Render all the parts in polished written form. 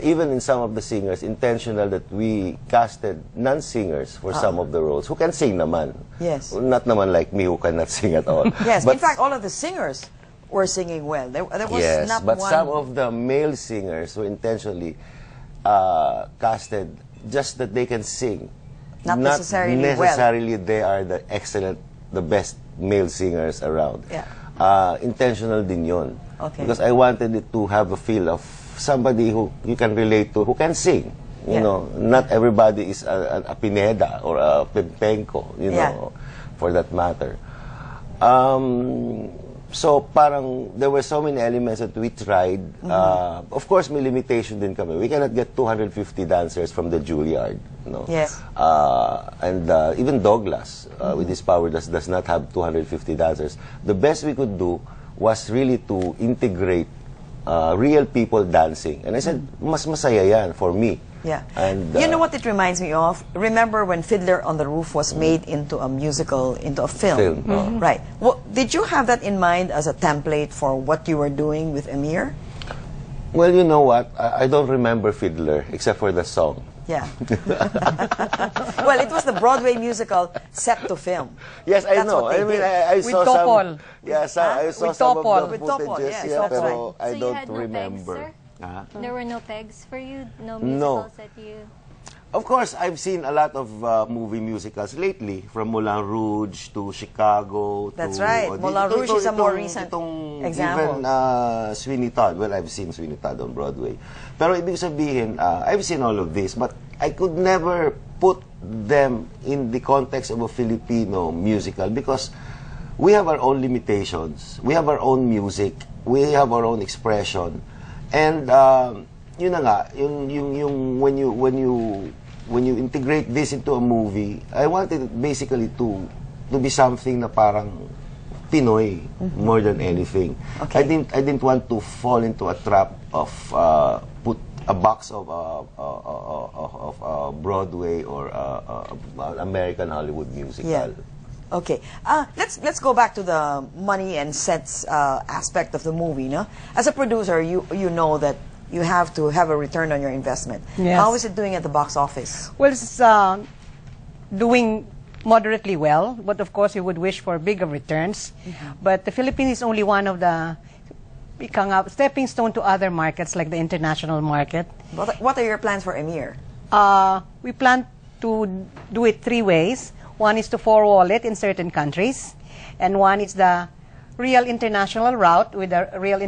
even in some of the singers, intentional that we casted non-singers for some of the roles who can sing naman. Yes. Not naman like me who cannot sing at all. Yes, but, in fact, all of the singers were singing well. There was yes, not but one... some of the male singers were intentionally casted just that they can sing. Not necessarily necessarily they are the excellent, the best male singers around. Yeah. Intentional din yun. Okay. Because I wanted it to have a feel of somebody who you can relate to, who can sing. You know, not everybody is a Pineda or a Pempenko, you know, for that matter. So parang there were so many elements that we tried. Of course, may limitation din kami. We cannot get 250 dancers from the Juilliard. No? Yes. And even Douglas, with his power, does not have 250 dancers. The best we could do was really to integrate real people dancing. And I said, mas masaya yan for me. Yeah. And, you know what it reminds me of? Remember when Fiddler on the Roof was made into a musical, into a film? Right. Well, did you have that in mind as a template for what you were doing with Emir? Well, you know what? I don't remember Fiddler, except for the song. Yeah. Well, it was the Broadway musical set to film. Yes, I That's know. what they I mean, did. I With saw Topol. some. Yes, I saw With some Topol. of the With Topol, footages, yes, yeah, that's pero right. I So you don't had no remember. pegs, sir? There were no pegs for you? No No. musicals that you... Of course, I've seen a lot of movie musicals lately, from Moulin Rouge to Chicago. That's to, right. Moulin Rouge is a more recent example. Even Sweeney Todd. Well, I've seen Sweeney Todd on Broadway. Pero ibig sabihin, I've seen all of this, but I could never put them in the context of a Filipino musical because we have our own limitations. We have our own music. We have our own expression. And yun na nga, yung when you integrate this into a movie, I wanted it basically to be something na parang Pinoy more than anything. Okay. I didn't want to fall into a trap of put a box of Broadway or American Hollywood musical. Yeah. Okay. Let's go back to the money and sets aspect of the movie. No? As a producer, you know that you have to have a return on your investment. Yes. How is it doing at the box office? Well, it's doing moderately well, but of course you would wish for bigger returns. But the Philippines is only one of the stepping stone to other markets like the international market. What are your plans for Emir? We plan to do it 3 ways. One is to forward it in certain countries, and one is the real international route with a real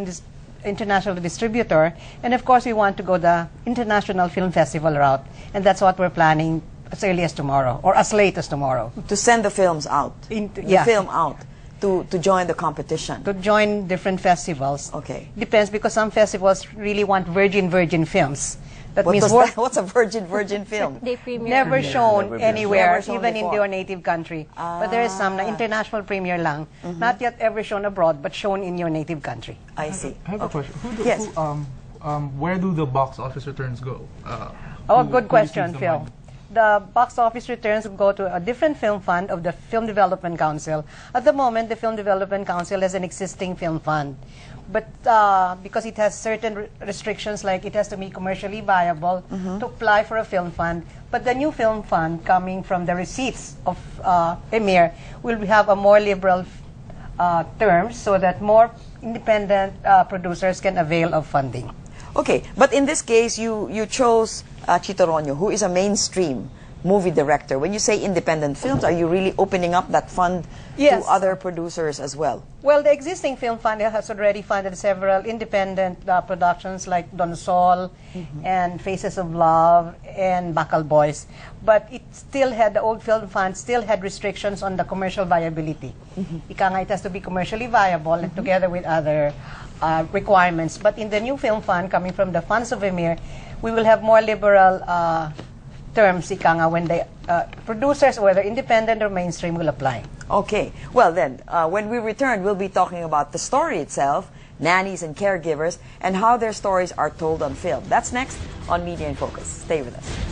international distributor, and of course we want to go the international film festival route, and that's what we're planning as early as tomorrow or as late as tomorrow. To send the films out, the film out, to join the competition. To join different festivals. Okay. Depends, because some festivals really want virgin films. That What means does what's a virgin film? They premiere. never shown Never anywhere, Never shown even in before. your native country. But there is some na international premiere lang, not yet ever shown abroad, but shown in your native country. I see. I have a question. Yes. Where do the box office returns go? Good question, receives the Phil. money? The box office returns go to a different film fund of the Film Development Council. At the moment, the Film Development Council has an existing film fund. But because it has certain restrictions, like it has to be commercially viable to apply for a film fund. But the new film fund, coming from the receipts of Emir, will have a more liberal terms so that more independent producers can avail of funding. Okay, but in this case, you chose Chito Roño, who is a mainstream movie director. When you say independent films, are you really opening up that fund Yes. to other producers as well? Well, the existing film fund has already funded several independent productions like Don Sol and Faces of Love and Bacal Boys. But it still had, the old film fund still had restrictions on the commercial viability. Ika nga, it has to be commercially viable and together with other requirements. But in the new film fund, coming from the funds of Emir, we will have more liberal terms, ika nga, when the producers, whether independent or mainstream, will apply. Okay. Well then, when we return, we'll be talking about the story itself, nannies and caregivers, and how their stories are told on film. That's next on Media in Focus. Stay with us.